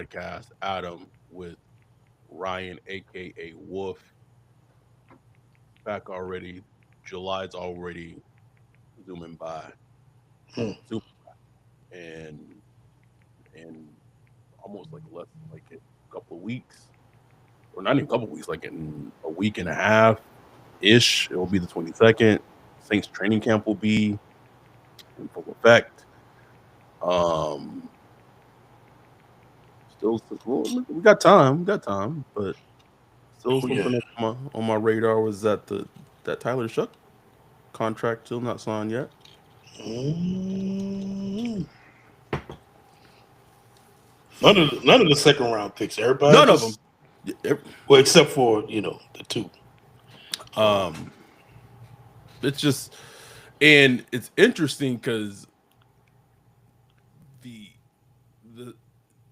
podcast, Adam, with Ryan, aka Wolf, back already. July's already zooming by, Hmm. zoom, and almost like less than like a couple of weeks, or not even a couple of weeks, like in a week and a half ish. It will be the 22nd. Saints training camp will be in full effect. Um, well, we got time, but still Oh yeah. something that's on my radar was that Tyler Shuck contract still not signed yet. Mm. None of the second round picks. Everybody None of them. just well, except for the two. Um, Um, it's just, and it's interesting because the the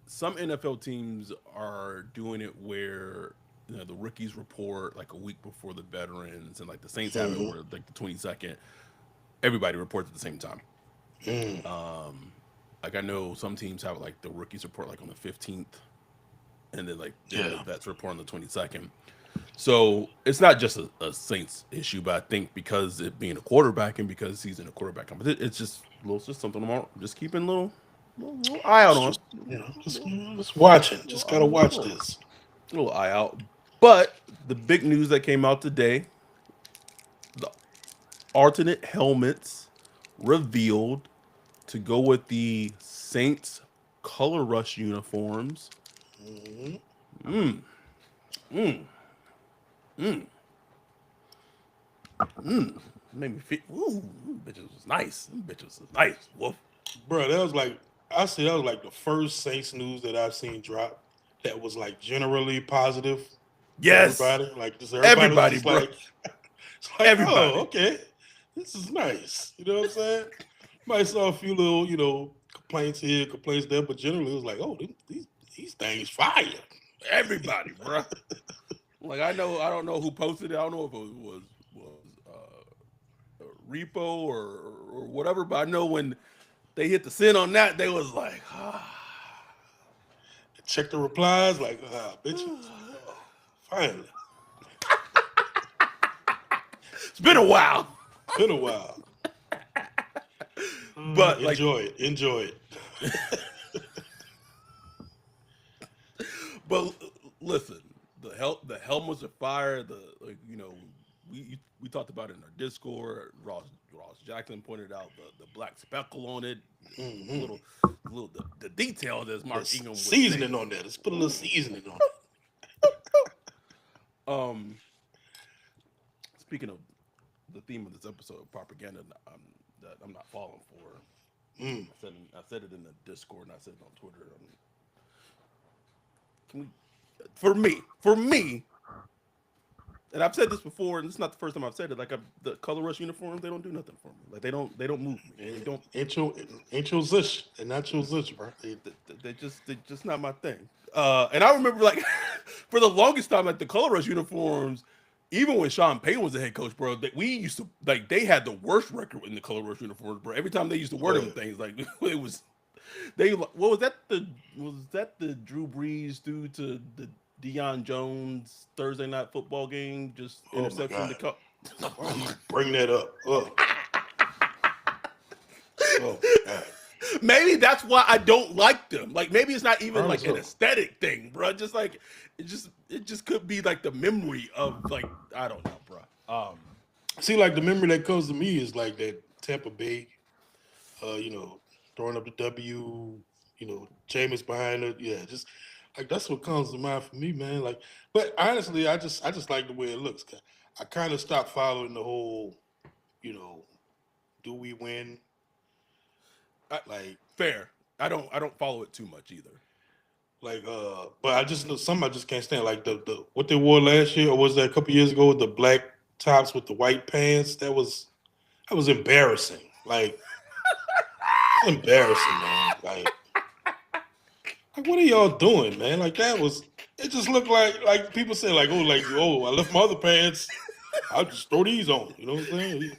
some NFL teams are doing it where the rookies report like a week before the veterans, and like the Saints have it mhm, where like the 22nd, everybody reports at the same time. mm, Um, like I know some teams have like the rookies report like on the 15th, and then the yeah. vets report on the 22nd. So it's not just a Saints issue, but I think because it being a quarterback and because he's in a quarterback competition, it's just something I'm just keeping little eye out It's on. just just watching. Just gotta watch Little, this. little eye out. But the big news that came out today, the alternate helmets revealed to go with the Saints color rush uniforms. Hmm. Mm, mm, mm, mm. Made me feel, ooh, bitches was nice. Them bitches was nice. Wolf. Bro, that was like I see that was like the first Saints news that I've seen drop that was like generally positive for Yes. everybody. Like just everybody was Everybody, just bro. like it's like, oh, Everybody. okay. This is nice. You know what I'm saying? Might saw a few little, complaints here, complaints there, but generally it was like, oh, these things fire. Everybody, bro. Like I don't know who posted it. I don't know if it was repo or whatever, but I know when they hit the send on that, they was like, Check the replies, like, bitches. Oh, finally. it's been a while. Been a while. But like, Enjoy it. Enjoy it. but listen, the helmets are fire. The like, we talked about it in our Discord. Ross Jackson pointed out the black speckle on it. Hmm. Little little the detail that The Mark Ingram would say. seasoning on that. Let's put a little seasoning on Um, speaking of the theme of this episode, propaganda that I'm not falling for. it. Mm. I said it in the Discord and I said it on Twitter. Can we, for me, and I've said this before, and it's not the first time I've said it. Like the color rush uniforms, they don't do nothing for me. Like they don't move me. They don't. Ain't your zish. And not your zish, bro. They just not my thing. And I remember like for the longest time, like the color rush uniforms, even when Sean Payton was the head coach, bro, we used to like they had the worst record in the color rush uniforms, bro. Every time they used to wear Oh, them yeah. things, like it was they what was that the Drew Brees due to the Deion Jones Thursday night football game just Oh, my interception God. to cut. Why do you bring that up? Oh, my God. Maybe that's why I don't like them. Like maybe it's not even Probably like an so. aesthetic thing, bro. Just like it just could be like the memory of like I don't know, bro. See, like the memory that comes to me is like that Tampa Bay, uh, you know, throwing up the W, Jameis behind it. Yeah, just like that's what comes to mind for me, man. Like, but honestly, I just like the way it looks. I kind of stopped following the whole, you know, do we win? I, Like, fair. I don't follow it too much either. but I just know some I just can't stand. Like the what they wore last year, or was that a couple years ago with the black tops with the white pants? That was embarrassing. Like, it's embarrassing, man. Like, what are y'all doing, man? Like that was. It just looked like people say like, I left my other pants. I'll just throw these on. You know what I'm saying?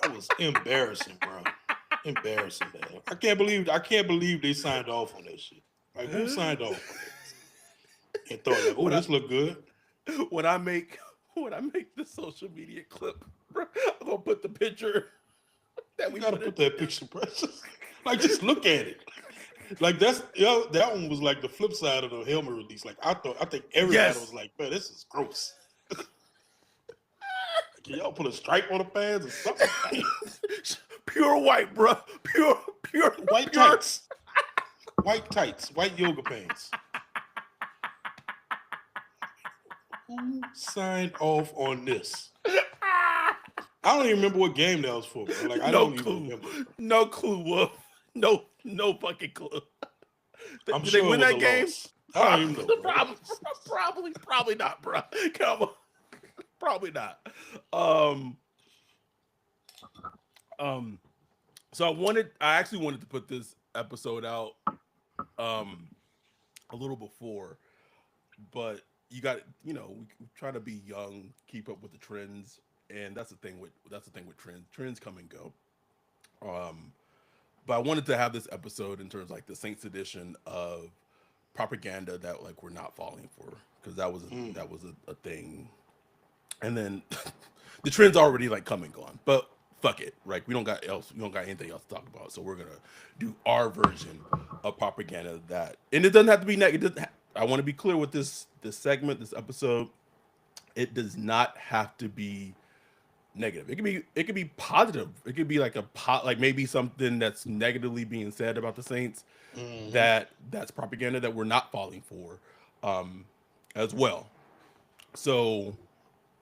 That was embarrassing, bro. Embarrassing, man. I can't believe they signed off on that shit. Like, who signed off on that and thought like, oh, when I this look good? when I make the social media clip, bro, I'm gonna put the picture that You we gotta put in. put that picture, precious. Like, just look at it. Like, that's that one was like the flip side of the helmet release. Like, I think everybody was Yes, like, man, this is gross. Can y'all put a stripe on the pants or something? pure white, bro. Pure White pure. tights, white yoga pants. Who signed off on this? I don't even remember what game that was for, bro. Like, I No don't even clue. remember. No clue, Wolf. No fucking clue. I'm Did they sure it win was that a game? loss. I don't even know, bro. Probably not, bro. Come on, probably not. Um, um. So I actually wanted to put this episode out, um, a little before, but we try to be young, keep up with the trends, and that's the thing with trends. Trends come and go. Um, but I wanted to have this episode in terms of, like, the Saints edition of propaganda that, like, we're not falling for, because that was a thing. And then the trend's already, like, come and gone. But fuck it, like, we don't got anything else to talk about, so we're gonna do our version of propaganda. And it doesn't have to be negative. I want to be clear with this segment, this episode. It does not have to be negative. It could be positive. It could be like like maybe something that's negatively being said about the Saints, Mm-hmm. that's propaganda that we're not falling for, as well. So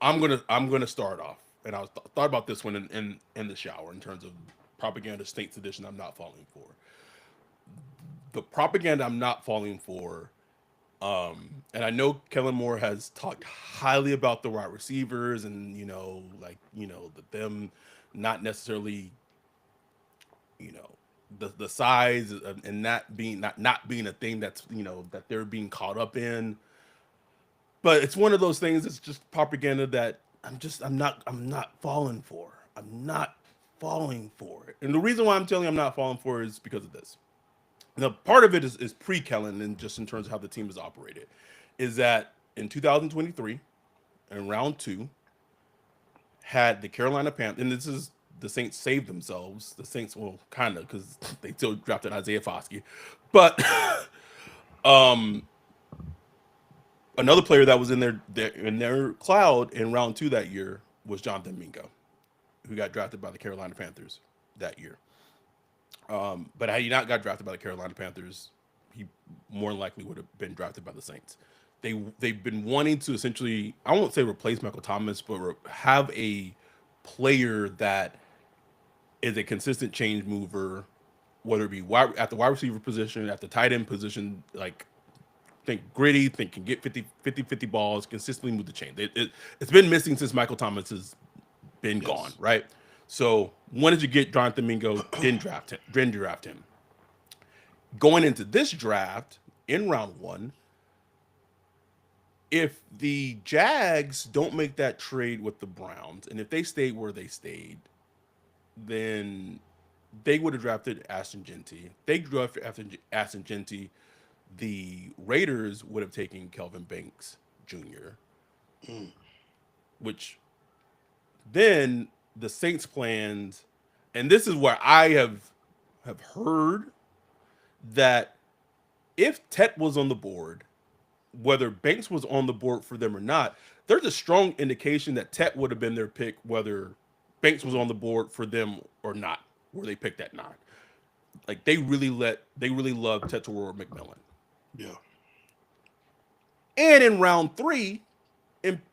I'm gonna start off, and thought about this one in the shower in terms of propaganda Saints edition. I'm not falling for the propaganda. I'm not falling for. And I know Kellen Moore has talked highly about the wide receivers, and them not necessarily, the size, and not being a thing that they're being caught up in. But it's one of those things. It's just propaganda that I'm not falling for. I'm not falling for it. And the reason why I'm telling you I'm not falling for it is because of this. Now, part of it is pre-Kellen, and just in terms of how the team is operated, is that in 2023, in round two, had the Carolina Panthers, and this is the Saints saved themselves. The Saints, well, kind of, because they still drafted Isaiah Foskey, but um, another player that was in their cloud in round two that year was Jonathan Mingo, who got drafted by the Carolina Panthers that year. But had he not got drafted by the Carolina Panthers, he more than likely would have been drafted by the Saints. They've been wanting to essentially, I won't say replace Michael Thomas, but have a player that is a consistent change mover, whether it be at the wide receiver position, at the tight end position, like, think gritty, think can get 50 balls, consistently move the chain. It's been missing since Michael Thomas has been gone, Yes. right? So when did you get Jonathan Mingo? Didn't draft him. Going into this draft in round one, if the Jags don't make that trade with the Browns, and if they stayed where they stayed, then they would have drafted Ashton Genty. They drafted after Ashton Genty. The Raiders would have taken Kelvin Banks Jr., Mm. which then the Saints plans, and this is where I have heard that if Tet was on the board, whether Banks was on the board for them or not, there's a strong indication that Tet would have been their pick, whether Banks was on the board for them or not, where they picked at 9. Like, they really love Tetairoa McMillan. Yeah. And in round 3,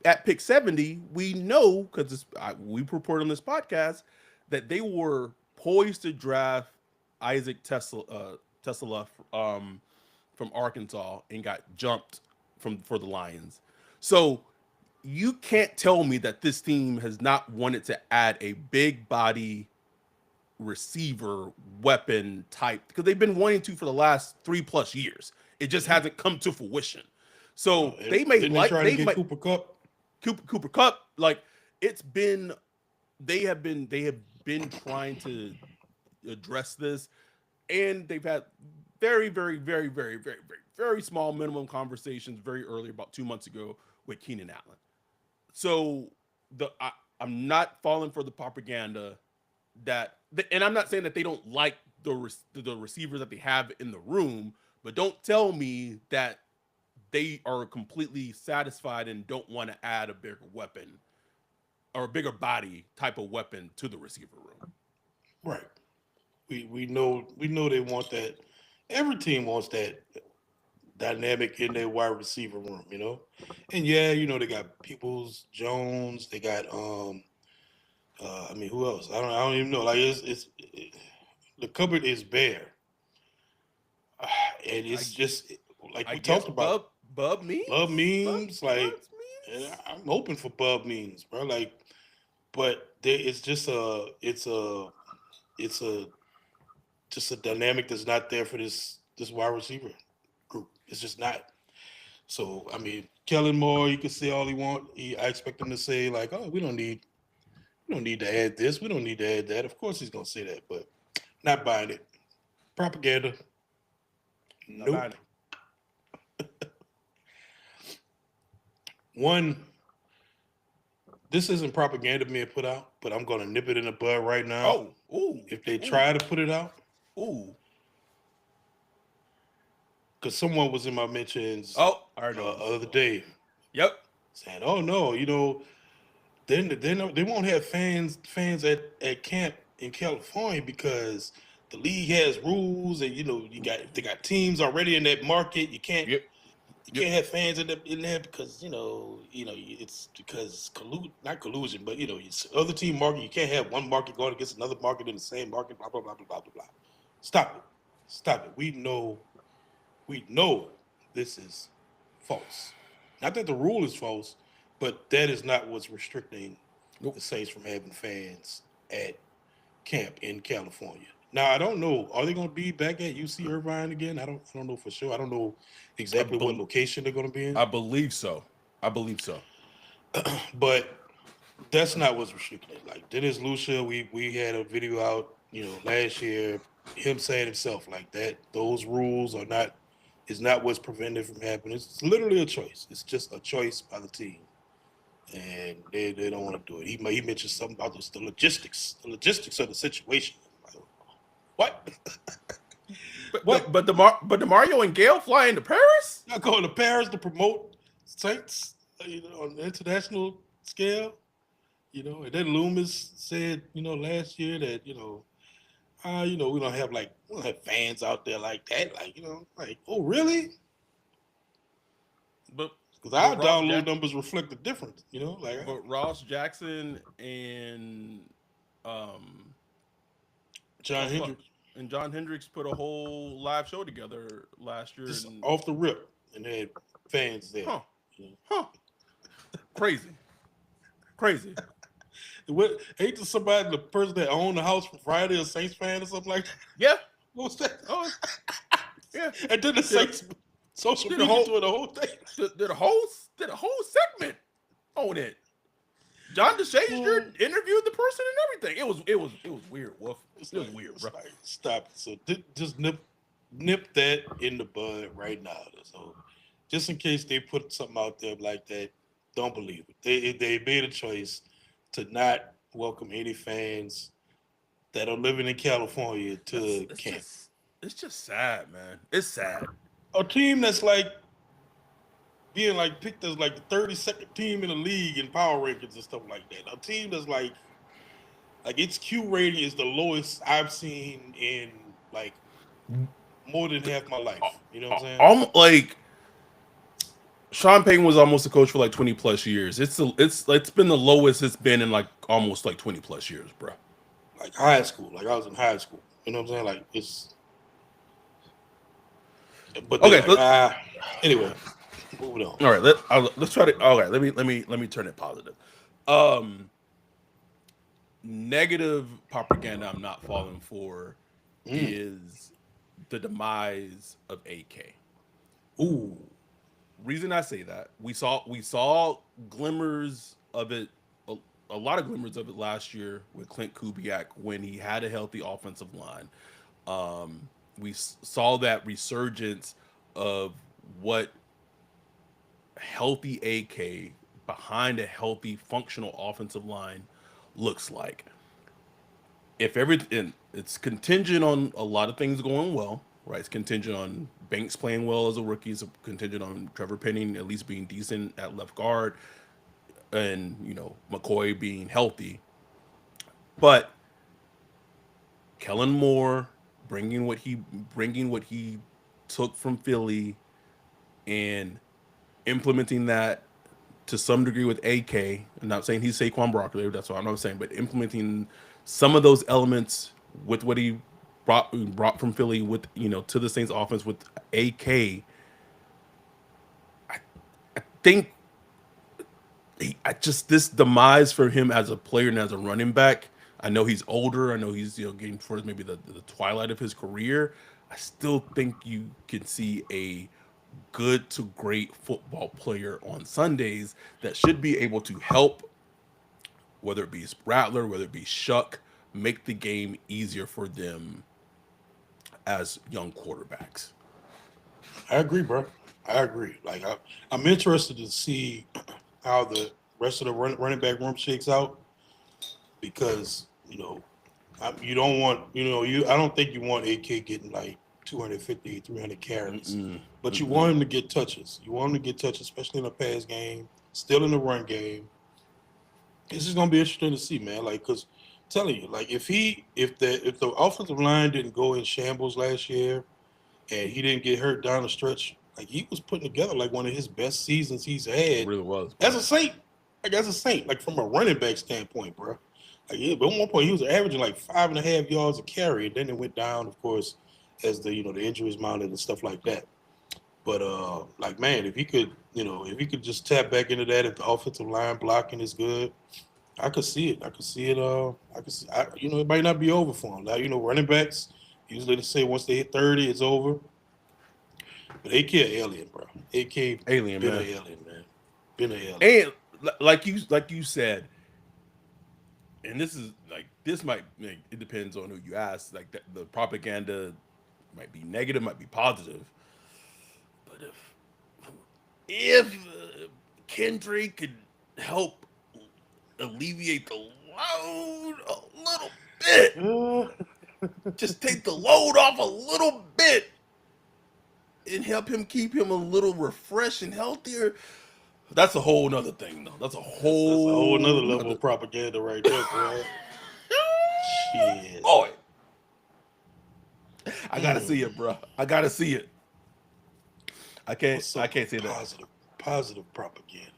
at pick 70, we know, because we reported on this podcast, that they were poised to draft Isaac Tesla, from Arkansas, and got jumped for the Lions. So you can't tell me that this team has not wanted to add a big body receiver weapon type, because they've been wanting to for the last 3+ years. It just Mm-hmm. hasn't come to fruition. So And they may didn't they like try to they get might Cooper Cup? Cooper Cup, like, it's been they have been trying to address this, and they've had very, very, very, very, very, very, very small minimum conversations very early, about 2 months ago, with Keenan Allen. So I'm not falling for the propaganda and I'm not saying that they don't like the receivers that they have in the room, but don't tell me that they are completely satisfied and don't want to add a bigger weapon or a bigger body type of weapon to the receiver room. Right. We know they want that. Every team wants that dynamic in their wide receiver room, And yeah, they got Peoples Jones, they got I mean who else? I don't even know. Like the cupboard is bare. And I it's just like I we guess talked about Bub Bub memes, memes, like Bub's and memes. I'm hoping for Bub memes, bro. Like, but it's just it's a just a dynamic that's not there for this wide receiver group. It's just not. So I mean, Kellen Moore, you can say all he want. I expect him to say like, "Oh, we don't need to add this. We don't need to add that." Of course, he's gonna say that, but not buying it. Propaganda. Not buying Nope. it. One, this isn't propaganda being put out, but I'm gonna nip it in the bud right now. Oh, ooh, If they ooh, try to put it out, ooh. because someone was in my mentions Oh, I already know where this is other going. day Yep. saying, "Oh no, then they won't have fans at camp in California because the league has rules, and they got teams already in that market. Yep. You Yep. can't have fans in there because it's because not collusion, but it's other team market. You can't have one market going against another market in the same market. Blah blah blah blah blah blah blah. Stop it, stop it. We know this is false. Not that the rule is false, but that is not what's restricting Nope. the Saints from having fans at camp in California. Now I don't know. Are they going to be back at UC Irvine again? I don't know for sure. I don't know I, exactly what bel location they're going to be in. I believe so. I believe so. But that's not what's restricting it. Like Dennis Lucia, we had a video out, last year, him saying himself like that. Those rules are not is not what's prevented from happening. It's literally a choice. It's just a choice by the team, and they don't want to do it. He mentioned something about the logistics of the situation. Like, what? What? But the Mario and Gale flying to Paris? Not going to Paris to promote Saints, on the international scale. And then Loomis said, last year that, we don't have fans out there like that. Like, like, oh really? But Because but our download numbers reflect the difference, like Ross Jackson and um John Hendricks and John Hendricks put a whole live show together last year, just and off the rip and they had fans there. huh, You know? huh, crazy, crazy. What ain't to somebody the person that owned the house from Friday a Saints fan or something like that? Yeah. What was that? Oh yeah. And then the Did a, Saints social did a media whole doing the whole thing. did a whole segment on it. John DeShazier Well, interviewed the person and everything. It was weird, Wolf. it's It was like weird, bro. it's like stop it. So just nip that in the bud right now. So just in case they put something out there like that, don't believe it. They made a choice to not welcome any fans that are living in California That's to camp. it's just sad, man. It's sad. A team that's like being like picked as like the 32nd team in the league in power rankings and stuff like that. A team that's like its Q rating is the lowest I've seen in like more than half my life. You know what I'm saying? Like Sean Payton was almost a coach for like 20 plus years. It's been the lowest it's been in like almost like 20 plus years, bro. Like high school. Like I was in high school. You know what I'm saying? Like it's but they're Okay, like, anyway, moving on. all right. Let's try to. All right, let me turn it positive. Um, Negative propaganda I'm not falling for Mm. is the demise of AK. Ooh. Reason I say that, we saw glimmers of it a lot of glimmers of it last year with Clint Kubiak when he had a healthy offensive line. We saw that resurgence of what healthy AK behind a healthy functional offensive line looks like. If everything, it's contingent on a lot of things going well, right? It's contingent on Banks playing well as a rookie. It's contingent on Trevor Penning at least being decent at left guard, and McCoy being healthy. But Kellen Moore bringing what he took from Philly and implementing that to some degree with AK. I'm not saying he's Saquon Barkley. That's what I'm not saying, but implementing some of those elements with what he brought from Philly with to the Saints offense with AK. I think I just this demise for him as a player and as a running back. I know he's older. I know he's getting towards maybe the twilight of his career. I still think you can see a good to great football player on Sundays that should be able to help, whether it be Rattler, whether it be Shuck, make the game easier for them as young quarterbacks. I agree, bro. I agree. Like I'm interested to see how the rest of the running back room shakes out because you don't want I don't think you want AK getting like 250, 300 carries, Mm-mm, but you mm-mm. want him to get touches. You want him to get touches, especially in the pass game, still in the run game. This is gonna be interesting to see, man. Like, cause telling you, like, if the offensive line didn't go in shambles last year and he didn't get hurt down the stretch, like he was putting together like one of his best seasons he's It had really was, as bro. a Saint. Like as a Saint, like from a running back standpoint, bro. Like yeah, but at one point he was averaging like 5.5 yards a carry, and then it went down, of course, as the injuries mounted and stuff like that. But like man, if he could just tap back into that, if the offensive line blocking is good, I could see it. I could see it. I could see. It might not be over for him. Now, running backs usually they say once they hit 30, it's over. But AK an alien, bro. AK Alien, been an man. alien, man. Been an alien. And like you said, and this might it depends on who you ask. Like the propaganda might be negative, might be positive. But if Kendrick could help alleviate the load a little bit, Uh, just take the load off a little bit and help him keep him a little refreshed and healthier. That's a whole nother thing, though. That's a that's a whole nother whole level nother. of propaganda right there, boy. Shit. Boy, I gotta Mm. see it, bro. I gotta see it. I can't. What's I up can't with say that. positive propaganda?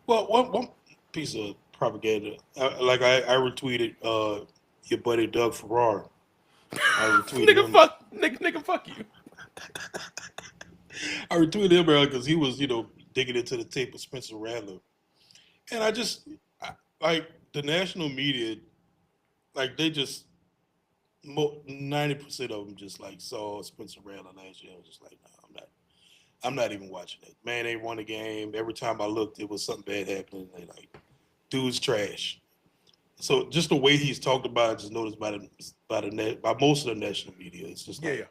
Well, one piece of propaganda, I retweeted your buddy Doug Farrar. I retweeted Nigga, him. nigga, fuck you. I retweeted him earlier because he was, digging into the tape of Spencer Rattler, and like the national media, like they just 90% of them just like saw Spencer Rattler last year. I was just like, no, I'm not even watching it. Man, they won the game. Every time I looked, it was something bad happening. They like, dude's trash. So just the way he's talked about, I just noticed by most of the national media, it's just Yeah, like yeah.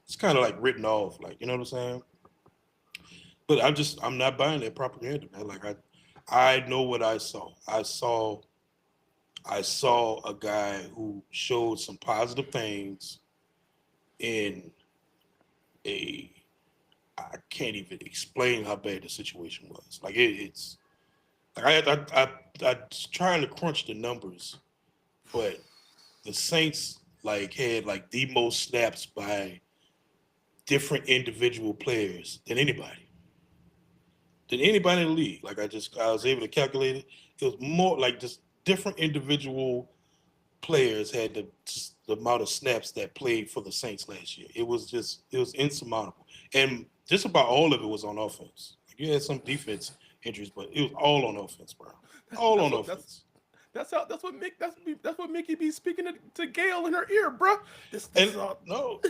it's kind of like written off, like you know what I'm saying. But I'm not buying that propaganda, man. Like I know what I saw. I saw a guy who showed some positive things in a I can't even explain how bad the situation was. Like it's like I was trying to crunch the numbers, but the Saints like had like the most snaps by different individual players than anybody in the league. Like I was able to calculate it. It was more like just different individual players had the amount of snaps that played for the Saints last year. It was insurmountable, and just about all of it was on offense. Like you had some defense injuries, but it was all on offense, bro. All That's on what that's offense. that's what that's what Mickey be speaking to Gail in her ear, bro. This And is all. no,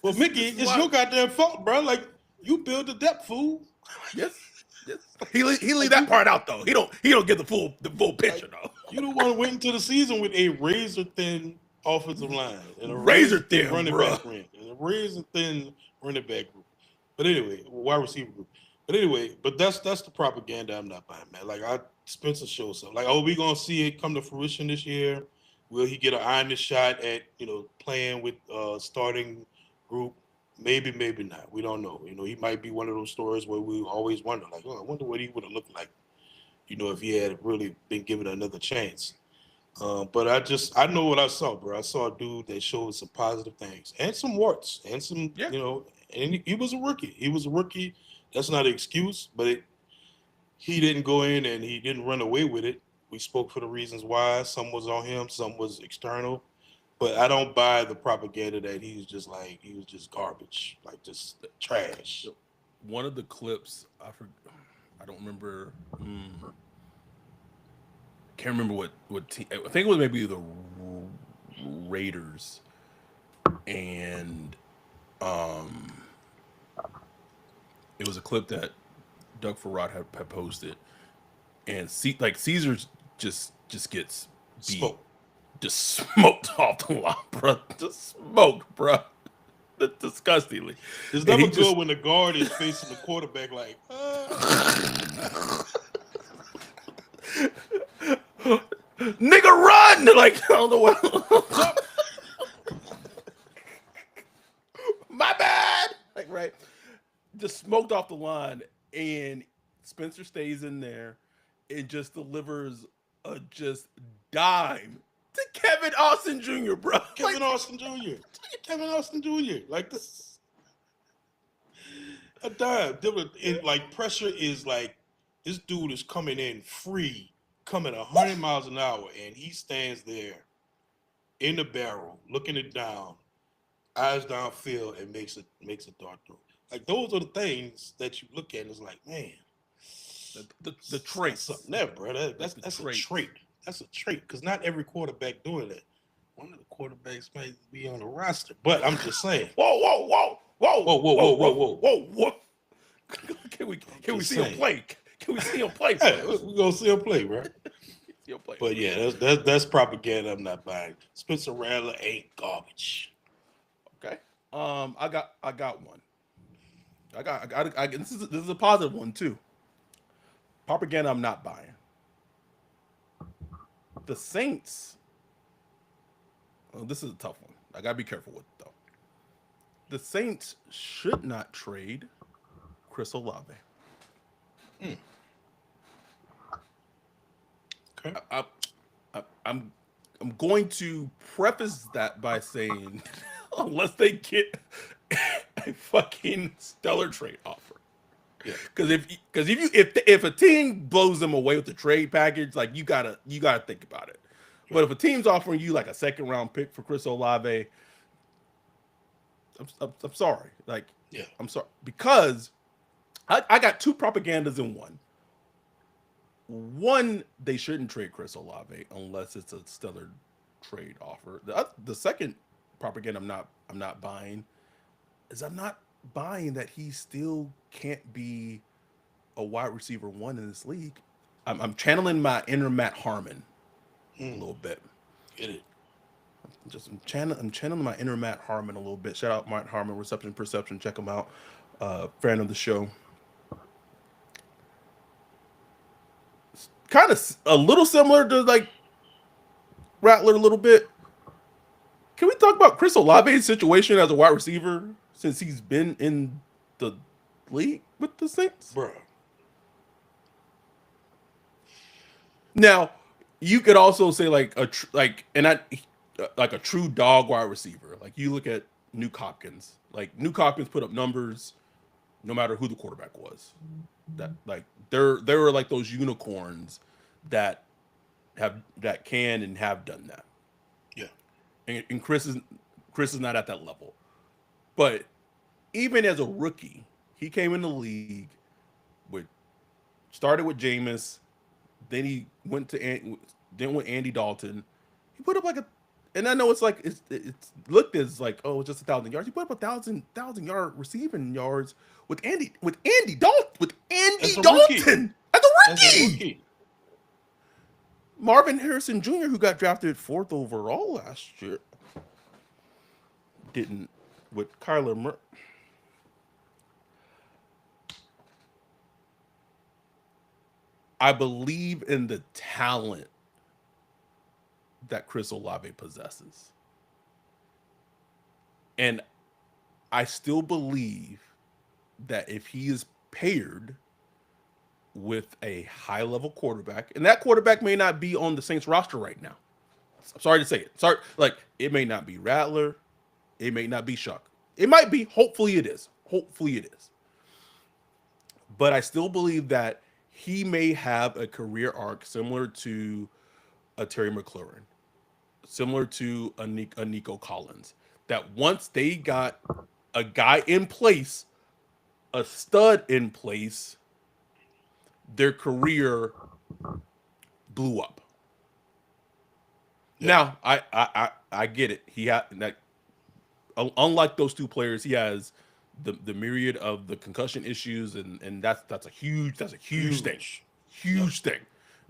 Well, Mickey, this is it's why. your goddamn fault, bro. Like you build the depth, fool. Yes, yes. He leave Like that you, part out though. He don't get the full like picture though. you don't want to wait until the season with a razor thin offensive line and a Razor razor thin thin, running bruh. back ring and a razor thin running back group. But anyway, wide receiver group. But anyway, that's the propaganda I'm not buying, man. Like Spencer shows up. Like, oh, we gonna see it come to fruition this year. Will he get an honest shot at playing with starting group? Maybe, maybe not. We don't know. He might be one of those stories where we always wonder, like, oh, I wonder what he would have looked like, if he had really been given another chance. But I know what I saw, bro. I saw a dude that showed some positive things and some warts and some, Yeah. and he was a rookie. He was a rookie. That's not an excuse, but he didn't go in and he didn't run away with it. We spoke for the reasons why. Some was on him, some was external. But I don't buy the propaganda that he was just garbage, like just trash. One of the clips I don't remember. Can't remember what team. I think it was maybe the Raiders, and um, it was a clip that Doug Farad had posted, and Caesar's just gets beat, Spoke. just smoked off the line, bro. Just smoked, bro. Disgustingly, It's and never he good just when the guard is facing the quarterback like, nigga run like I don't know what. jump. My bad. Like right, just smoked off the line, and Spencer stays in there and just delivers a just dime to Kevin Austin Jr., bro. Kevin Like Austin Jr. Kevin Austin Jr. Like this, a dime. Like pressure is like this dude is coming in free, coming 100 miles an hour, and he stands there in the barrel, looking it down, eyes downfield, and makes a dart throw. Like those are the things that you look at and it's like, man, the that's something traits, there, bro. like the That's a traits. trait. That's a trait because not every quarterback doing that. One of the quarterbacks might be on the roster, but I'm just saying. Whoa, whoa, whoa, whoa, Whoa, whoa, whoa, whoa, whoa, whoa, whoa. whoa, whoa. Can we I'm can we just see him saying. play? Can we see him play Hey, first? we're gonna see him play, bro. See him play But first. yeah, that's propaganda. I'm not buying. Spencer Rattler ain't garbage. Okay. I got one. This is a positive one too. Propaganda I'm not buying. The Saints. Oh, this is a tough one. I gotta be careful with it though. The Saints should not trade Chris Olave. Mm, okay. I, I'm I'm going to preface that by saying, unless they get a fucking stellar trade offer, Yeah. because if a team blows them away with the trade package, like you gotta think about it. But Right. if a team's offering you like a second round pick for Chris Olave, I'm sorry, like Yeah. I'm sorry because I got two propagandas in one. One, they shouldn't trade Chris Olave unless it's a stellar trade offer. The second propaganda I'm not buying is I'm not buying that he still can't be a wide receiver one in this league. I'm channeling my inner Matt Harmon a Mm, little bit. get it. I'm channeling my inner Matt Harmon a little bit. Shout out Matt Harmon, Reception Perception. Check him out. Fan of the show. Kind of a little similar to like Rattler a little bit. Can we talk about Chris Olave's situation as a wide receiver since he's been in the league with the Saints? Bruh. Now, you could also say like like a true dog wide receiver. Like you look at Nuke Hopkins. Like Nuke Hopkins put up numbers no matter who the quarterback was. That like there are like those unicorns that that can and have done that. Yeah. And Chris is not at that level. But even as a rookie, he came in the league with started with Jameis, then he went with Andy Dalton. He put up like And I know it's like it's looked as like, oh, it's just 1,000 yards. He put up 1,000 yard receiving yards with As Andy a rookie. Dalton as a As a rookie. rookie. Marvin Harrison Jr., who got drafted 4th overall last year, didn't with Kyler Murray. I believe in the talent that Chris Olave possesses. And I still believe that if he is paired with a high level quarterback, and that quarterback may not be on the Saints roster right now. I'm sorry to say it. Sorry, like it may not be Rattler, it may not be Shuck. It might be. Hopefully it is. Hopefully it is. But I still believe that he may have a career arc similar to a Terry McLaurin, similar to a Nico Collins. That once they got a guy in place, a stud in place, their career blew up. Yeah. Now, I get it. He had that. Unlike those two players, he has the myriad of the concussion issues, and that's a huge thing, huge thing.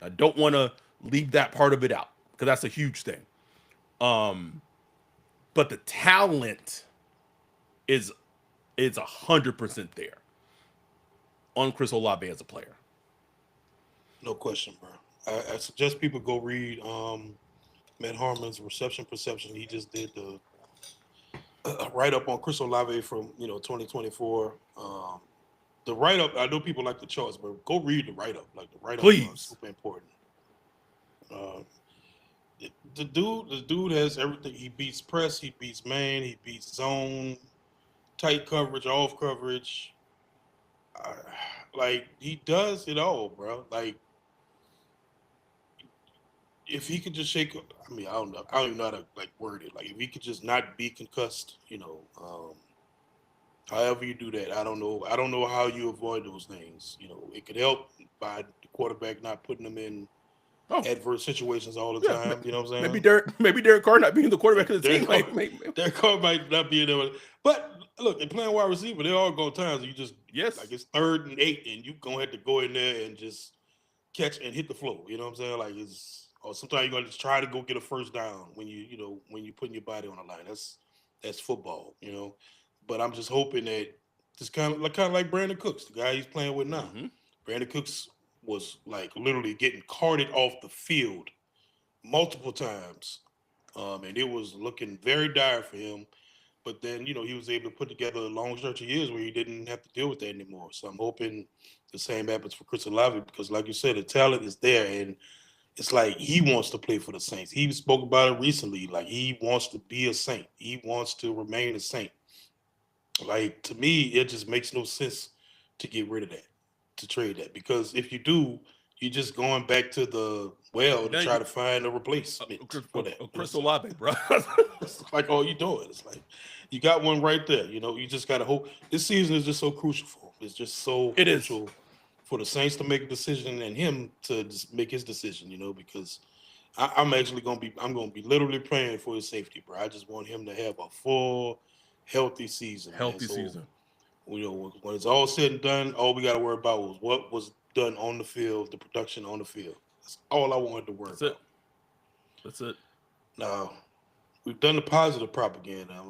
I don't want to leave that part of it out because that's a huge thing. But the talent is 100% there on Chris Olave as a player. No question, bro. I suggest people go read Matt Harmon's reception perception. He just did the write up on Chris Olave from 2024. The write up, I know people like the charts, but go read the write up. Like the write up is super important. The dude has everything. He beats press, he beats man, he beats zone, tight coverage, off coverage. Like he does it all, bro. Like if he could just shake, I mean, I don't know, I don't even know how to like word it. Like if he could just not be concussed, however you do that, I don't know. I don't know how you avoid those things. It could help by the quarterback not putting them in adverse situations all the time. You know what I'm saying? Maybe Derek Carr not being the quarterback of the team. Derek Carr might not be in there. But look, they're playing wide receiver. There are going times you just like it's 3rd and 8, and you gonna have to go in there and just catch and hit the flow. You know what I'm saying? Like or sometimes you're gonna just try to go get a first down when when you're putting your body on the line. That's football. But I'm just hoping that just kind of like Brandon Cooks, the guy he's playing with now. Mm-hmm. Brandon Cooks was like literally getting carted off the field multiple times, and it was looking very dire for him. But then he was able to put together a long stretch of years where he didn't have to deal with that anymore. So I'm hoping the same happens for Chris Olave because, like you said, the talent is there, and it's like he wants to play for the Saints. He spoke about it recently. Like he wants to be a Saint. He wants to remain a Saint. Like to me, it just makes no sense to get rid of that, to trade that, because if you do, you're just going back to the well to try to find a replacement for that. Chris Olave, bro. It's like all you doing. It's like you got one right there. You just got to hope. This season is just so crucial for him. It's just so crucial for the Saints to make a decision and him to just make his decision. Because I'm actually gonna be literally praying for his safety, bro. I just want him to have a full, healthy season. Season. When it's all said and done, all we got to worry about was what was done on the field, the production on the field. That's all I wanted to worry about. That's it. Now, we've done the positive propaganda.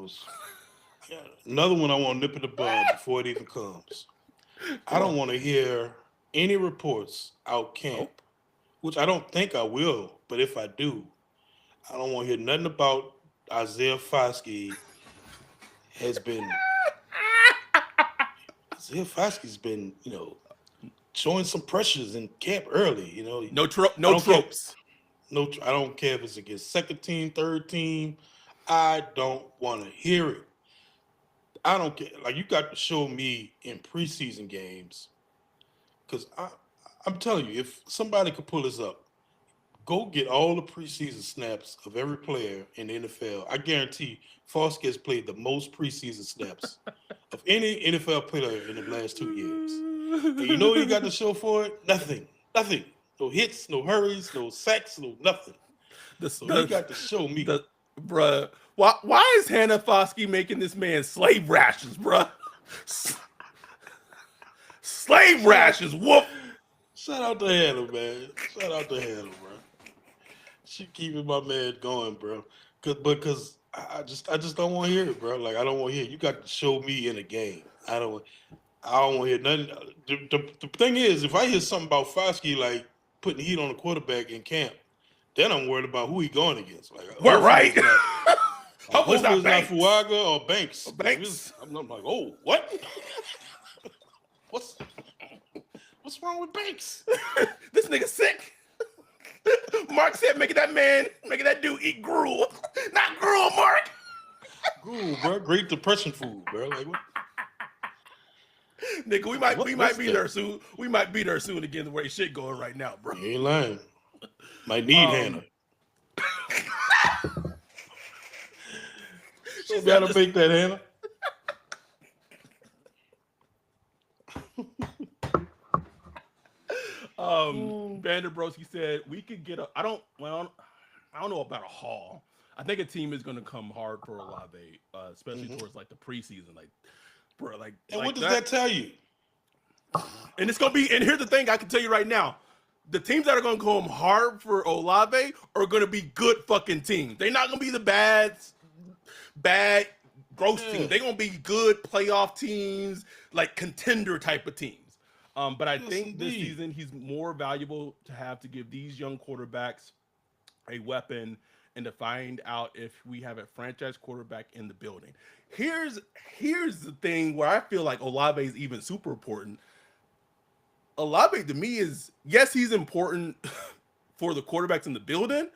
Another one I want to nip in the bud before it even comes. I don't want to hear any reports out camp, which I don't think I will, but if I do, I don't want to hear nothing about Isaiah Foskey Isaiah Foskey's been, showing some pressures in camp early. No tropes. I don't care if it's against second team, third team. I don't want to hear it. I don't care. Like you got to show me in preseason games, because I'm telling you, if somebody could pull this up, go get all the preseason snaps of every player in the NFL. I guarantee Foskey has played the most preseason snaps of any NFL player in the last 2 years. And you know what he got to show for it? Nothing. No hits, no hurries, no sacks, no nothing. So he got to show me. bruh. Why is Hannah Foskey making this man slave rations, bruh? Slave rations, whoop. Shout out to Hannah, man. Shout out to Hannah, bro. She keeping my man going, bro. Because I just don't want to hear it, bro. Like I don't want to hear it. You got to show me in a game. I don't want to hear nothing. The thing is, if I hear something about Foskey like putting heat on the quarterback in camp, then I'm worried about who he going against. Like We're hopefully right. it's not Hopefully hopefully it's not Banks. Fuaga or Banks. Banks. I'm like, oh, what? what's what's wrong with Banks? This nigga sick. Mark said making that dude eat gruel. Not gruel, Mark. Gruel, bro. Great Depression food, bro. Like what? Nigga, we might be there soon. We might be there soon again the way shit going right now, bro. You ain't lying. Might need Hannah. She gotta make that, Hannah. Vanderbroski said we could get I don't know about a haul. I think a team is going to come hard for Olave, especially towards like the preseason, like bro, like. And like what does that tell you? And it's gonna be. And here's the thing: I can tell you right now, the teams that are going to come hard for Olave are going to be good fucking teams. They're not going to be the bad, gross teams. They're going to be good playoff teams, like contender type of teams. But I think this season he's more valuable to have to give these young quarterbacks a weapon and to find out if we have a franchise quarterback in the building. Here's the thing where I feel like Olave is even super important. Olave to me is, yes, he's important for the quarterbacks in the building,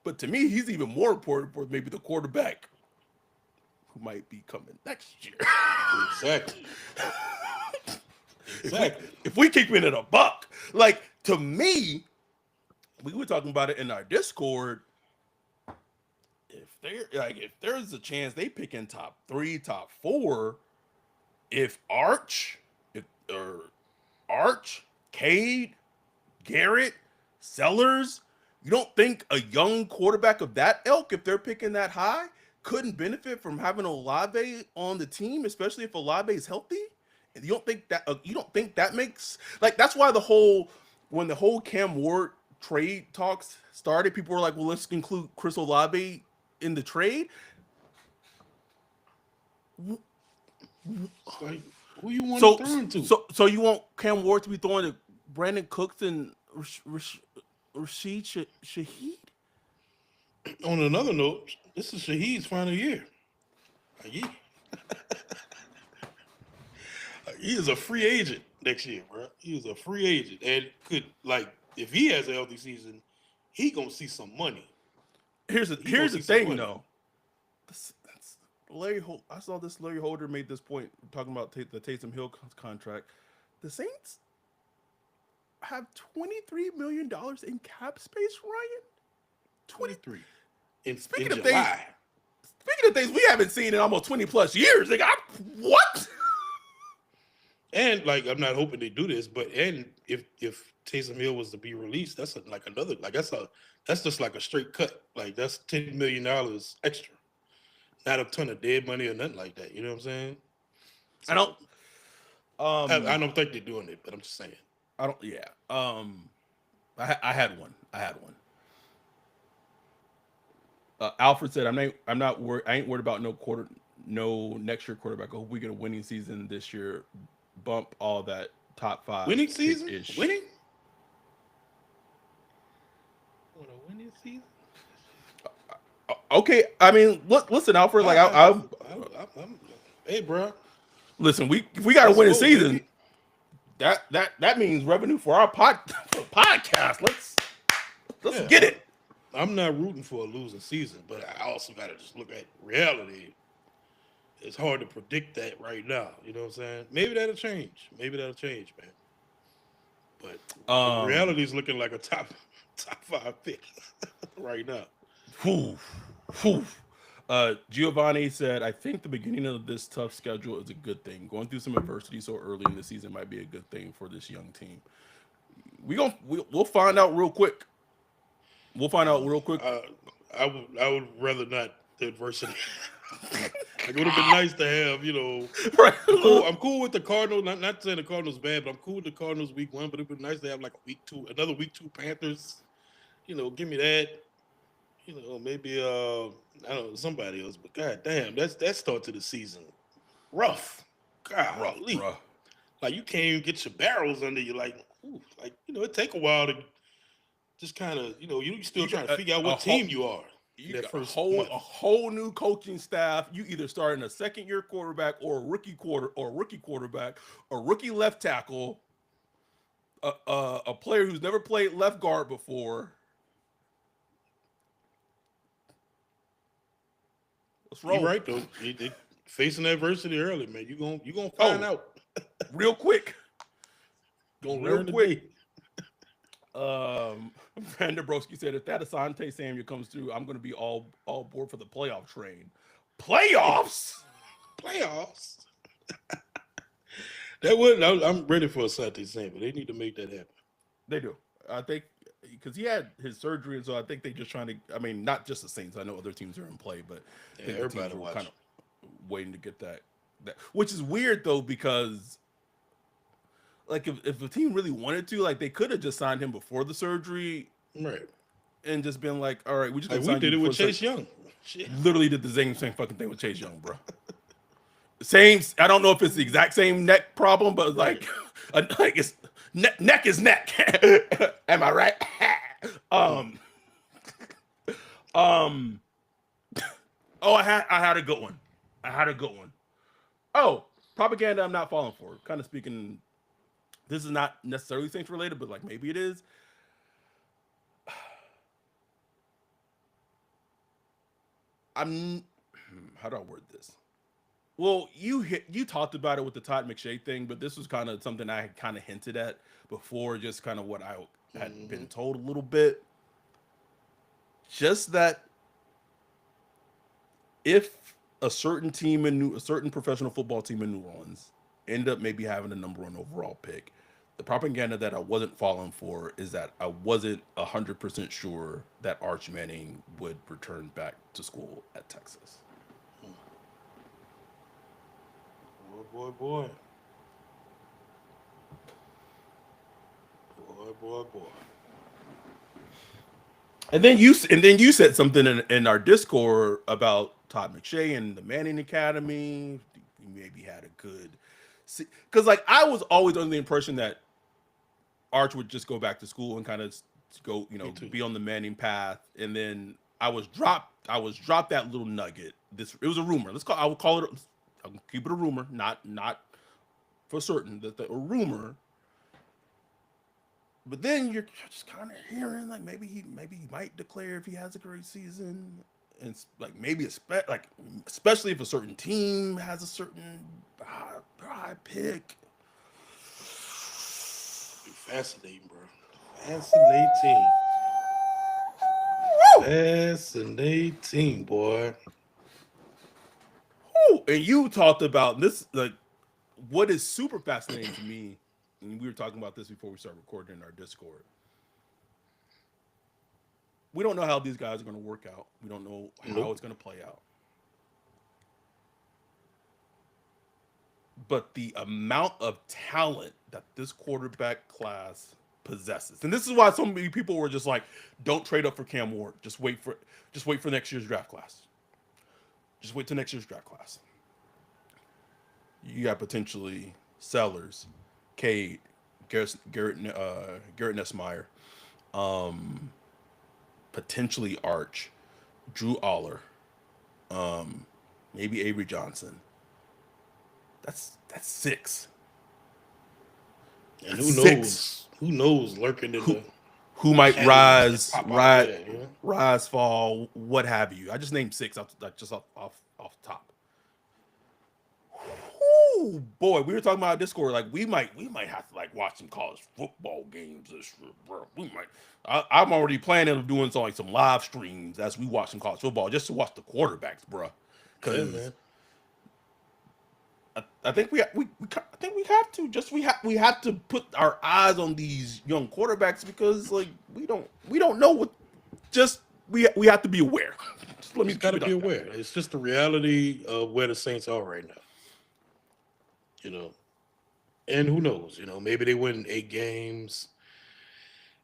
but to me, he's even more important for maybe the quarterback who might be coming next year. Exactly. Exactly. If we keep it at a buck, like to me, we were talking about it in our Discord. If there's a chance they pick in top 3, top 4, if Arch, Cade, Garrett, Sellers, you don't think a young quarterback of that ilk, if they're picking that high, couldn't benefit from having Olave on the team, especially if Olave is healthy? And you don't think that makes, like, that's why when the whole Cam Ward trade talks started, people were like, well, let's include Chris Olave in the trade. Like, who you want to throw him to? So you want Cam Ward to be throwing to Brandon Cooks and Rashid Shaheed? On another note, this is Shaheed's final year. He is a free agent next year, bro. He is a free agent, and could, like, if he has a healthy season, he gonna see some money. Here's the thing, though. I saw this Larry Holder made this point talking about the Taysom Hill contract. The Saints have $23 million in cap space, Ryan. 23 in Speaking of July. Speaking of things we haven't seen in almost 20 plus years, like, what? And like, I'm not hoping they do this, but if Taysom Hill was to be released, that's that's just like a straight cut. Like that's $10 million extra, not a ton of dead money or nothing like that. You know what I'm saying? So, I don't think they're doing it, but I'm just saying. I don't. Yeah. I had one. Alfred said, I'm not worried. I ain't worried about no next year quarterback. I hope we get a winning season this year. Bump all that top 5 winning season. Winning. What a winning season. Okay, I mean, listen, Alfred. Like, hey, bro. Listen, we got a winning season. Baby. That means revenue for our podcast. Let's get it. I'm not rooting for a losing season, but I also got to just look at reality. It's hard to predict that right now. You know what I'm saying? Maybe that'll change. Man. But reality is looking like a top 5 pick right now. Giovanni said, I think the beginning of this tough schedule is a good thing. Going through some adversity so early in the season might be a good thing for this young team. We'll find out real quick. I would rather not the adversity. Like it would have been nice to have, Right. I'm cool with the Cardinals. Not saying the Cardinals bad, but I'm cool with the Cardinals week 1. But it'd be nice to have like a week 2, another week 2 Panthers. Give me that. Maybe I don't know somebody else. But god damn, that start to the season rough. Rough, Golly. bruh. Like you can't even get your barrels under you. Like, ooh, like it take a while to just kind of you still trying to figure out what team you are. You That got first a month. whole new coaching staff. You either start in a second year quarterback or a rookie quarterback, a rookie left tackle, a player who's never played left guard before. Let's roll. You right though. They facing adversity early, man. You gonna find Oh, out. real quick. Gonna Real learn quick. today. Brandon Broski said if that Asante Samuel comes through, I'm going to be all board for the playoff train. Playoffs? Playoffs. That would. I'm ready for Asante Samuel. They need to make that happen. They do. I think because he had his surgery, and so I think they're just trying to. I mean, not just the Saints. I know other teams are in play, but I think the teams were kind of waiting to get that. Which is weird though, because like if a team really wanted to, like they could have just signed him before the surgery, right? And just been like, all right, we just like we did it with Chase Young. Shit. Literally did the same fucking thing with Chase Young, bro. Same. I don't know if it's the exact same neck problem, but like it's neck is neck. Am I right? Oh, I had a good one. Oh, propaganda I'm not falling for. Kind of speaking, this is not necessarily Saints related, but like maybe it is. How do I word this? Well, you talked about it with the Todd McShay thing, but this was kind of something I had kind of hinted at before, just kind of what I had been told a little bit. Just that if a certain professional football team in New Orleans end up maybe having the number 1 overall pick, the propaganda that I wasn't falling for is that I wasn't 100% sure that Arch Manning would return back to school at Texas. Boy. And then you said something in our Discord about Todd McShay and the Manning Academy. You maybe had a good, because like I was always under the impression that Arch would just go back to school and kind of go, be on the Manning path. And then I was dropped that little nugget. It was a rumor. I would call it. I'll keep it a rumor, not for certain, that a rumor. But then you're just kind of hearing like maybe he might declare if he has a great season, and like maybe especially if a certain team has a certain high pick. Fascinating, bro. Fascinating, boy. And you talked about this, like, what is super fascinating to me, and we were talking about this before we started recording in our Discord. We don't know how these guys are going to work out. We don't know how it's going to play out. But the amount of talent that this quarterback class possesses, and this is why so many people were just like, "Don't trade up for Cam Ward. Just wait for next year's draft class. Just wait till next year's draft class." You got potentially Sellers, Cade, Garrett Nessmeyer, potentially Arch, Drew Aller, maybe Avery Johnson. That's 6. And who knows? Who knows? Lurking in the who might rise, fall, what have you? I just named 6 off top. Ooh, boy, we were talking about Discord. Like we might have to like watch some college football games this year, bro. We might. I'm already planning on doing some live streams as we watch some college football just to watch the quarterbacks, bro. Because I think we have to have to put our eyes on these young quarterbacks because like we don't know what. Just we have to be aware. let me Just got keep to it be like that. aware. It's just the reality of where the Saints are right now. You know, and who knows? Maybe they win 8 games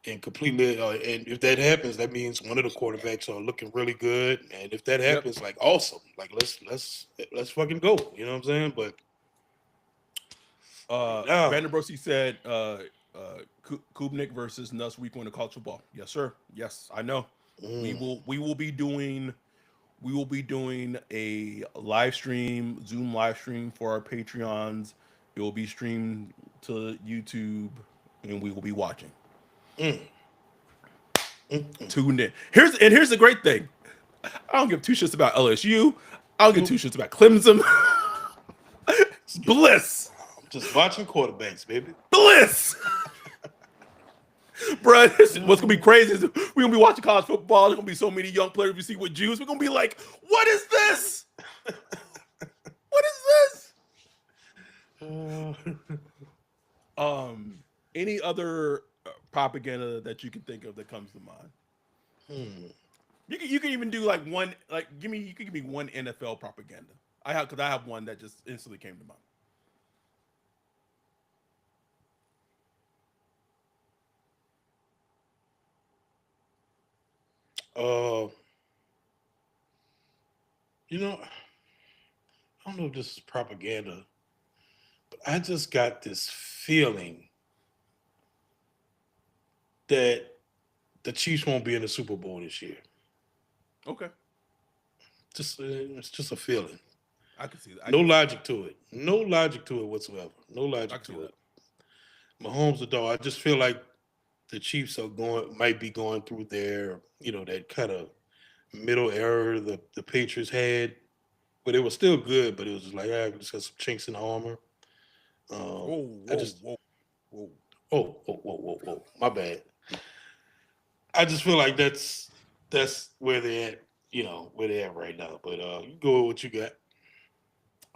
and completely. And if that happens, that means one of the quarterbacks are looking really good. And if that Yep. happens, like awesome. Like let's fucking go. You know what I'm saying? But right now, Vanderbrosi said Kubnik versus Nuss week one of college football. Yes, sir. Yes, I know. We mm, will we will be doing a live stream, Zoom live stream for our Patreons. It will be streamed to YouTube, and we will be watching. mm, mm. Tuned in. Here's the great thing. I don't give two shits about LSU. I don't give two Nope. shits about Clemson. Bliss, I'm just watching quarterbacks, baby. bliss. Bro, what's gonna be Oh, crazy is we're gonna be watching college football. There's gonna be so many young players we see with Jews. We're gonna be like, what is this? What is this? uh, Any other propaganda that you can think of that comes to mind? hmm. You can even do like one like you can give me one NFL propaganda. I have one that just instantly came to mind. uh, you know, I don't know if this is propaganda, but I just got this feeling that the Chiefs won't be in the Super Bowl this year. Okay, It's just a feeling. I can see that. I No can see that. logic to it. No logic to it whatsoever. No I logic can see to that. it. Mahomes the dog. I just feel like the Chiefs might be going through their, that kind of middle era the Patriots had, but it was still good. But it was just like, we just got some chinks in the armor. Whoa, I whoa, just, whoa, whoa. whoa, my bad. I just feel like that's where they're at, where they're at right now. But you go with what you got.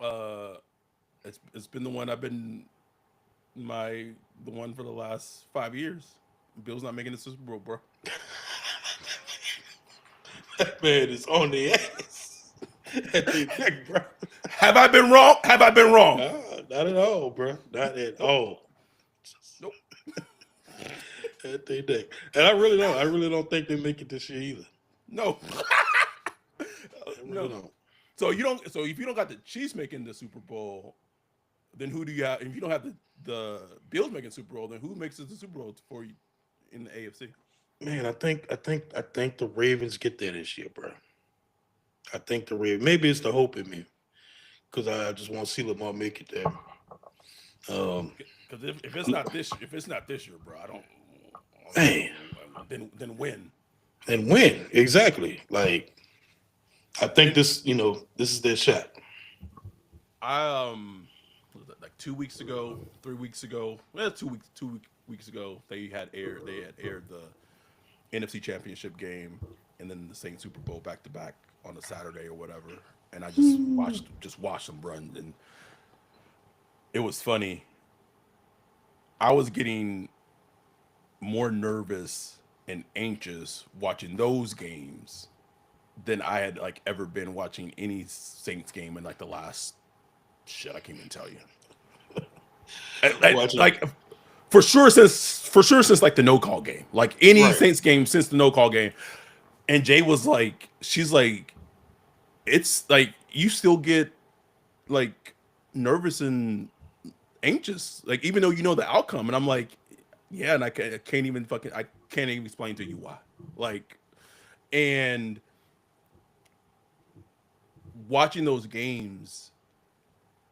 Uh, it's been the one I've been the one for the last 5 years. Bill's not making the Super Bowl, bro. That man is on the ass at the neck, bro. Have I been wrong? Have I been wrong? Nah, not at all, bro. Not at Nope. all. Nope. At their neck. And I really don't think they make it this year either. No. I really No. don't. So you don't. So if you don't got the Chiefs making the Super Bowl, then who do you have? If you don't have the Bills making Super Bowl, then who makes it the Super Bowl for you in the AFC? Man, I think the Ravens get there this year, bro. I think the Ravens. Maybe it's the hope in me because I just want to see Lamar make it there. Because if it's not this year, bro, I don't. Man, Then win. and win exactly. Like I think this is their shot. I what was it, like 2 weeks ago, 3 weeks ago, well, 2 weeks ago, they had aired the NFC Championship game and then the Saints Super Bowl back to back on a Saturday or whatever, and I just watched them run, and it was funny. I was getting more nervous and anxious watching those games than I had like ever been watching any Saints game in like the last shit. I can't even tell you. Watching Like for sure since like the no call game, like any right. Saints game since the no call game. And Jay was like, she's like, it's like you still get like nervous and anxious, like even though you know the outcome. And I'm like, yeah, and I can't even explain to you why. Like, and watching those games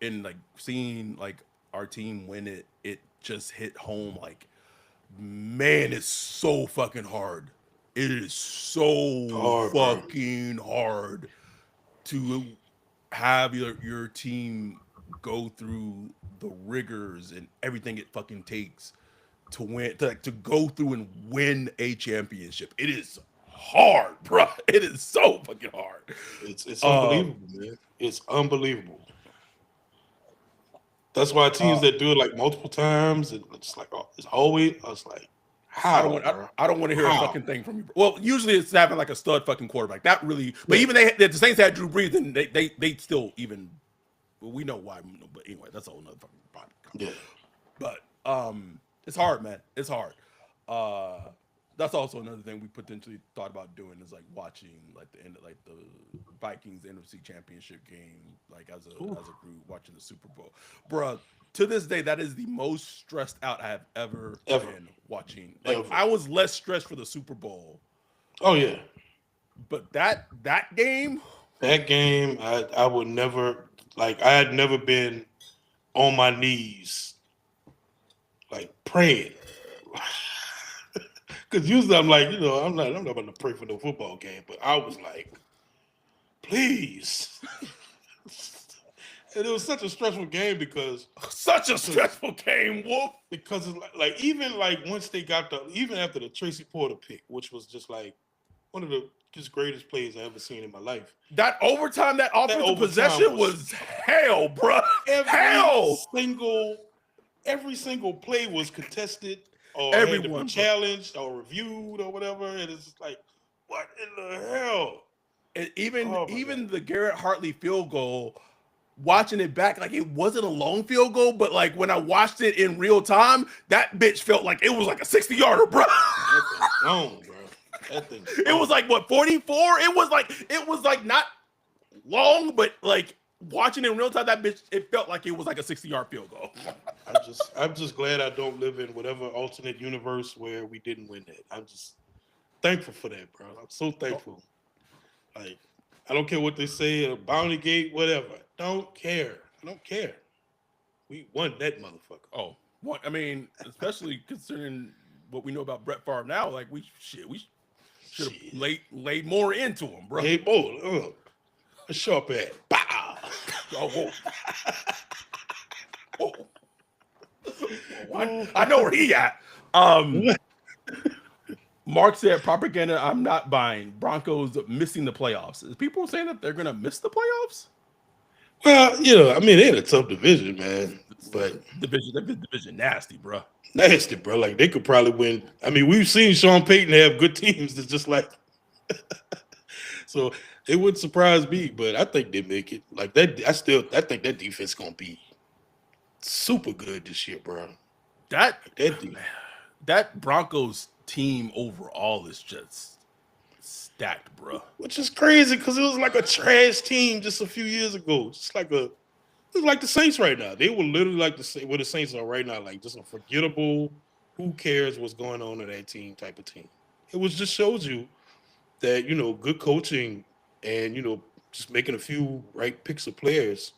and like seeing like our team win it, it just hit home. Like, man, it's so fucking hard. It is so Hard, bro. fucking hard to have your team go through the rigors and everything it fucking takes to win, to go through and win a championship. It is hard, bro. It is so fucking hard. It's Um, unbelievable, man. It's unbelievable. That's why teams uh, that do it like multiple times, it's like it's always. I was like, How, I don't want to hear a fucking thing from you. Well, usually it's having like a stud fucking quarterback. That really, but Yeah. even the Saints had Drew Brees, and they still even. Well, we know why, but anyway, that's a whole nother fucking podcast. Yeah. But it's hard, man. It's hard. Uh, that's also another thing we potentially thought about doing is like watching like the end of like the Vikings NFC Championship game, like as a group watching the Super Bowl, bruh. To this day, that is the most stressed out I have ever been watching. Like I was less stressed for the Super Bowl. Oh yeah. But that game, I would never like. I had never been on my knees like praying. Because usually I'm like, I'm not about to pray for no football game, but I was like, please. And it was such a stressful game because Wolf. Because it's like even like once they got even after the Tracy Porter pick, which was just like one of the just greatest plays I ever seen in my life. That overtime, that offensive possession was hell, bro. Every single play was contested or had to be challenged or reviewed or whatever. And it's like, what in the hell? And even the Garrett Hartley field goal, watching it back, like it wasn't a long field goal, but like when I watched it in real time, that bitch felt like it was like a 60-yarder, bro. Long, bro. That thing. It was like what 44. It was like not long, but like watching it in real time, that bitch, it felt like it was like a 60-yard field goal. I'm just glad I don't live in whatever alternate universe where we didn't win that. I'm just thankful for that, bro. I'm so thankful. Like, I don't care what they say, a bounty gate, whatever. Don't care. I don't care. We won that motherfucker. Oh, what? I mean, especially considering what we know about Brett Favre now, like we should have laid more into him, bro. Hey, boy, a sharp at. Bow. Oh, whoa. I know where he at. Mark said, propaganda, I'm not buying. Broncos missing the playoffs. Is people saying that they're going to miss the playoffs? Well, I mean, they're in a tough division, man. But division nasty, bro. Nasty, bro. Like, they could probably win. I mean, we've seen Sean Payton have good teams that's just like. So, it wouldn't surprise me, but I think they make it. Like, that. I think that defense going to be super good this year, bro. That Broncos team overall is just stacked, bro. Which is crazy because it was like a trash team just a few years ago. It's like the Saints right now. They were literally like where the Saints are right now, like just a forgettable, who cares what's going on in that team type of team. It was just shows you that, good coaching and, just making a few right picks of players,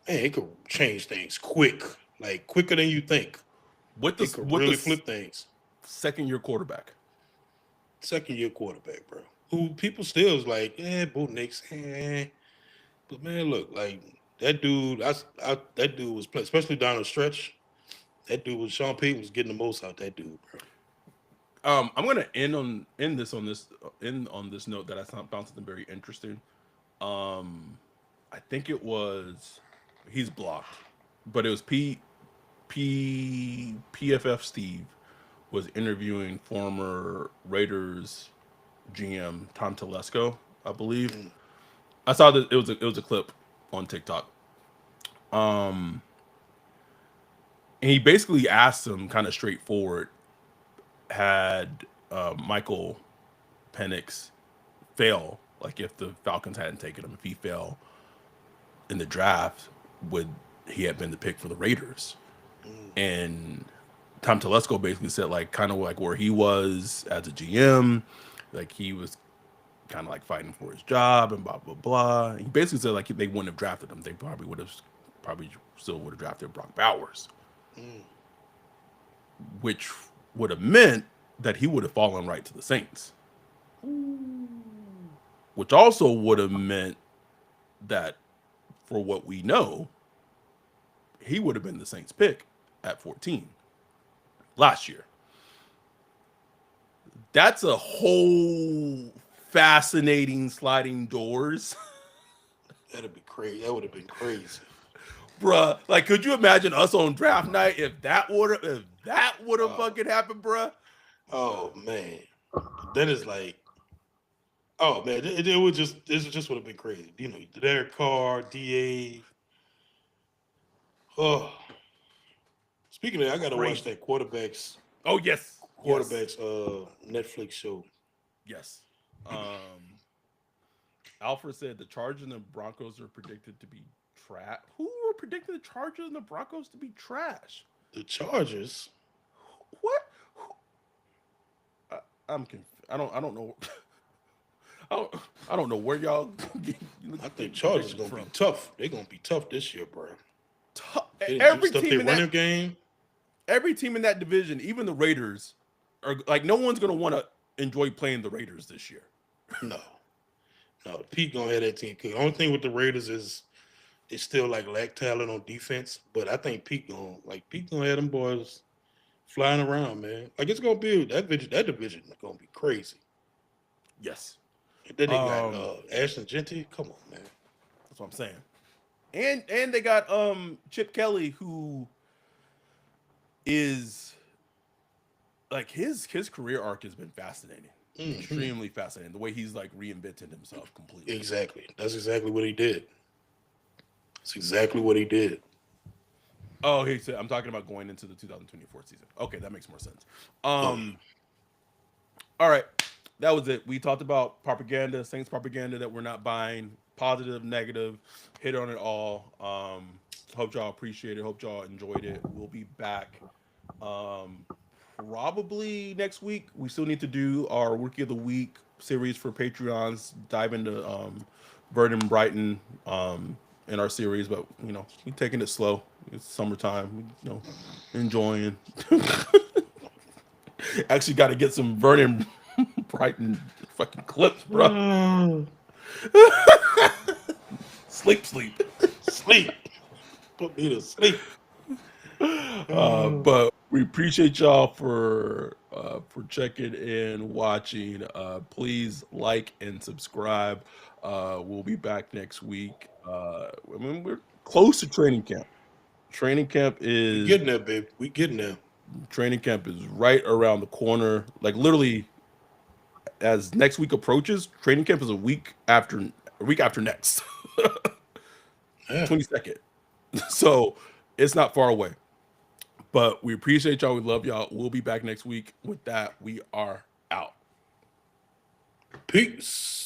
man, it could change things quick, like quicker than you think. It could really flip things. Second-year quarterback, bro. Who people still is like, Bo Nix, But man, look, like that dude, that dude was playing, especially down the stretch. That dude Sean Payton was getting the most out that dude, bro. I'm gonna end on this note that I found something very interesting. I think it was he's blocked, but it was PFF Steve was interviewing former Raiders GM Tom Telesco, I believe. I saw that it was a clip on TikTok. And he basically asked him kind of straightforward, had Michael Penix fail, like if the Falcons hadn't taken him, if he fell in the draft, would he have been the pick for the Raiders? And Tom Telesco basically said like kind of like where he was as a GM, like he was kind of like fighting for his job and blah blah blah. He basically said like if they wouldn't have drafted him, they probably still would have drafted Brock Bowers, which would have meant that he would have fallen right to the Saints, which also would have meant that for what we know, he would have been the Saints pick at 14 last year. That's a whole fascinating sliding doors. That'd be crazy. That would have been crazy. Bruh, like could you imagine us on draft night if that would have fucking happened, bruh? Oh man, that is like, oh man, it would just this just would have been crazy. You know, Derek Carr, Da. Oh, speaking of that, I got to watch Crazy. that quarterbacks Oh yes, yes, quarterbacks Netflix show. yes. Um, Alfred said the Chargers and the Broncos are predicted to be trash. Who were predicting the Chargers and the Broncos to be trash? The Chargers. What? I, I'm confused. I don't know. I don't, I don't know where y'all I think getting Chargers predictions gonna be from. tough. They're gonna be tough this year, bro. They didn't Every juiced up team their in that running game. every team in that division, even the Raiders, are like no one's gonna want to enjoy playing the Raiders this year. No, no. Pete gonna have that team. The only thing with the Raiders is it's still like lack talent on defense. But I think Pete gonna have them boys flying around, man. Like it's gonna be that division is gonna be crazy. Yes, And then they got um, Ashton Genty. Come on, man. that's what I'm saying. And they got Chip Kelly, who is like his career arc has been fascinating, Hmm. extremely fascinating. The way he's like reinvented himself completely. Exactly. That's exactly what he did. That's exactly what he did. Oh, he said I'm talking about going into the 2024 season. Okay, that makes more sense. Oh, Um, all right, that was it. We talked about propaganda, Saints propaganda that we're not buying, positive, negative, hit on it all. Hope y'all appreciate it. Hope y'all enjoyed it. We'll be back um, probably next week. We still need to do our Rookie of the Week series for Patreons. Dive into Vernon Brighton in our series, but we're taking it slow. It's summertime. Enjoying. Actually, got to get some Vernon Brighton fucking clips, bro. oh. Sleep. Sleep. Put me to sleep. Oh. But we appreciate y'all for checking in, watching. Please like and subscribe. We'll be back next week. I mean, we're close to training camp. Training camp We is getting there, baby. We getting there. training camp is right around the corner. Like literally, as next week approaches, training camp is a week after next, Yeah. 22nd. So it's not far away. But we appreciate y'all. We love y'all. We'll be back next week. With that, we are out. Peace.